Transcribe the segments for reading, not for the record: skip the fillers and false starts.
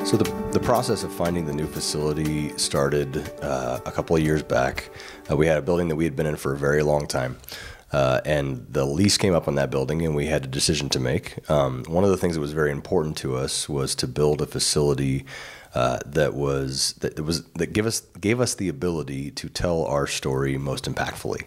So the process of finding the new facility started a couple of years back. We had a building that we had been in for a very long time. And the lease came up on that building, and we had a decision to make. One of the things that was very important to us was to build a facility that gave us the ability to tell our story most impactfully.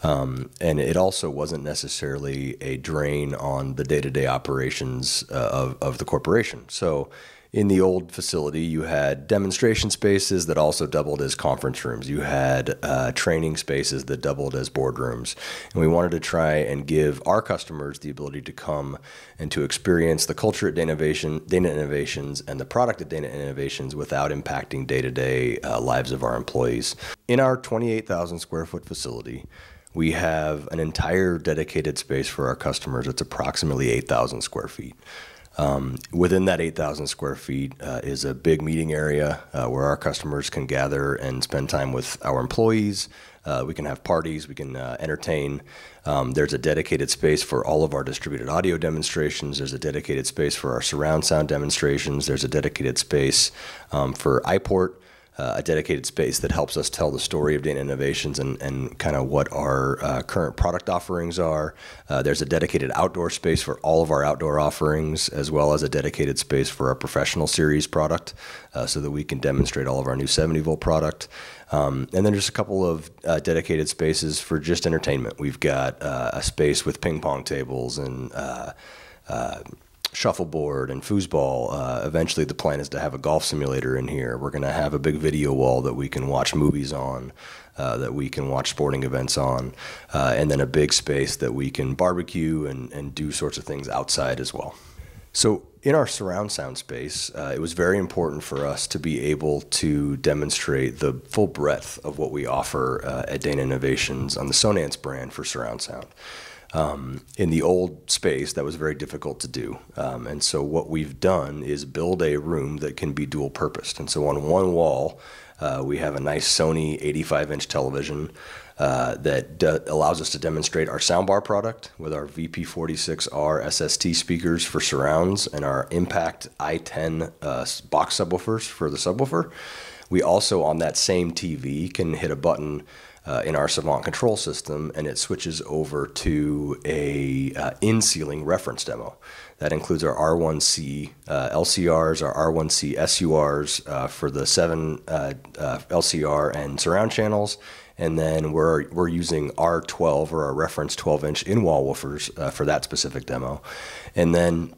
And it also wasn't necessarily a drain on the day-to-day operations of the corporation. So in the old facility, you had demonstration spaces that also doubled as conference rooms. You had training spaces that doubled as boardrooms. And we wanted to try and give our customers the ability to come and to experience the culture at Dana Innovations and the product at Dana Innovations without impacting day-to-day lives of our employees. In our 28,000 square foot facility, we have an entire dedicated space for our customers. It's approximately 8,000 square feet. Within that 8,000 square feet is a big meeting area where our customers can gather and spend time with our employees. We can have parties, we can entertain. There's a dedicated space for all of our distributed audio demonstrations. There's a dedicated space for our surround sound demonstrations. There's a dedicated space for iPort. A dedicated space that helps us tell the story of Dana Innovations and kind of what our current product offerings are. There's a dedicated outdoor space for all of our outdoor offerings, as well as a dedicated space for our professional series product so that we can demonstrate all of our new 70-volt product. And then there's a couple of dedicated spaces for just entertainment. We've got a space with ping pong tables and shuffleboard and foosball. Eventually the plan is to have a golf simulator in here. We're going to have a big video wall that we can watch movies on, that we can watch sporting events on, and then a big space that we can barbecue and do sorts of things outside as well. So in our surround sound space, it was very important for us to be able to demonstrate the full breadth of what we offer at Dana Innovations on the Sonance brand for surround sound. In the old space, that was very difficult to do. And so what we've done is build a room that can be dual purposed. And so on one wall, we have a nice Sony 85-inch television that allows us to demonstrate our soundbar product with our VP46R SST speakers for surrounds and our Impact i10 box subwoofers for the subwoofer. We also, on that same TV, can hit a button in our Savant control system, and it switches over to a in-ceiling reference demo. That includes our R1C LCRs, our R1C SURs for the 7 LCR and surround channels, and then we're using R12 or our reference 12-inch in-wall woofers for that specific demo. And then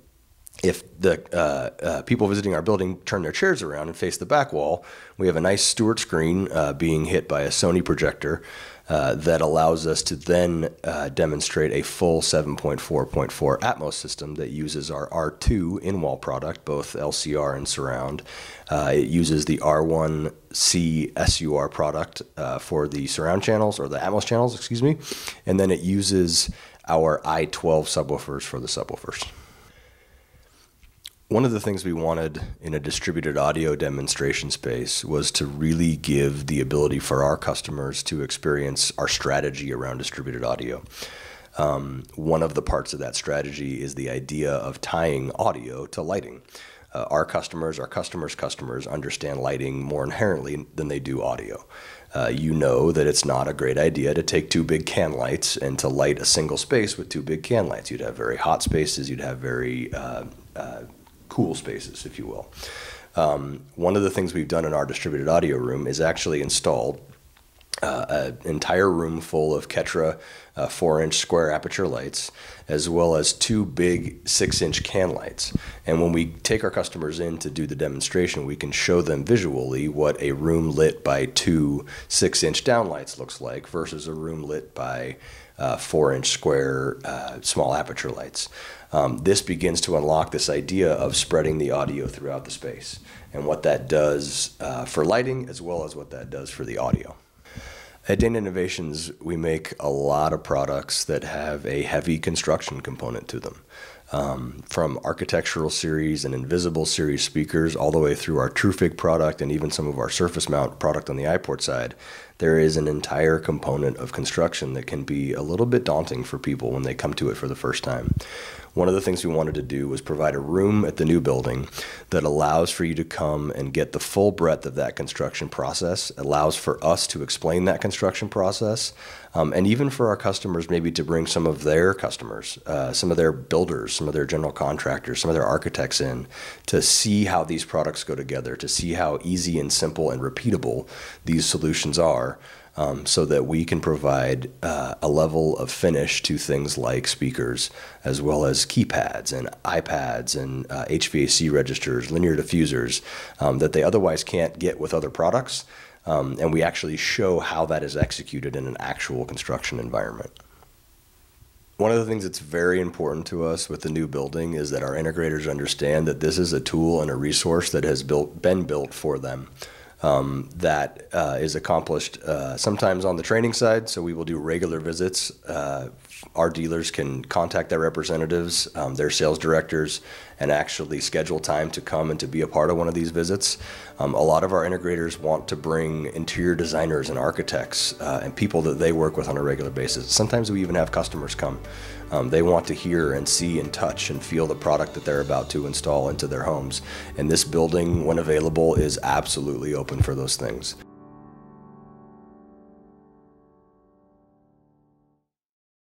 if the people visiting our building turn their chairs around and face the back wall, we have a nice Stewart screen being hit by a Sony projector that allows us to then demonstrate a full 7.4.4 Atmos system that uses our R2 in-wall product, both LCR and surround. It uses the R1C SUR product for the surround channels, or the Atmos channels, excuse me, and then it uses our I12 subwoofers for the subwoofers. One of the things we wanted in a distributed audio demonstration space was to really give the ability for our customers to experience our strategy around distributed audio. One of the parts of that strategy is the idea of tying audio to lighting. Our customers' customers understand lighting more inherently than they do audio. You know that it's not a great idea to take two big can lights and to light a single space with two big can lights. You'd have very hot spaces, you'd have very cool spaces, if you will. One of the things we've done in our distributed audio room is actually installed an entire room full of Ketra 4-inch square aperture lights, as well as two big 6-inch can lights. And when we take our customers in to do the demonstration, we can show them visually what a room lit by two 6-inch downlights looks like versus a room lit by 4-inch square small aperture lights. This begins to unlock this idea of spreading the audio throughout the space and what that does for lighting, as well as what that does for the audio. At Dana Innovations, we make a lot of products that have a heavy construction component to them. From architectural series and invisible series speakers all the way through our TruFig product and even some of our surface mount product on the iPort side, there is an entire component of construction that can be a little bit daunting for people when they come to it for the first time. one of the things we wanted to do was provide a room at the new building that allows for you to come and get the full breadth of that construction process, allows for us to explain that construction process, and even for our customers maybe to bring some of their customers, some of their builders, some of their general contractors, some of their architects in to see how these products go together, to see how easy and simple and repeatable these solutions are. So that we can provide a level of finish to things like speakers, as well as keypads and iPads and HVAC registers, linear diffusers, that they otherwise can't get with other products. And we actually show how that is executed in an actual construction environment. One of the things that's very important to us with the new building is that our integrators understand that this is a tool and a resource that has been built for them. That is accomplished sometimes on the training side, so we will do regular visits. Our dealers can contact their representatives, their sales directors, and actually schedule time to come and to be a part of one of these visits. A lot of our integrators want to bring interior designers and architects and people that they work with on a regular basis. Sometimes we even have customers come. They want to hear and see and touch and feel the product that they're about to install into their homes. And this building, when available, is absolutely open for those things.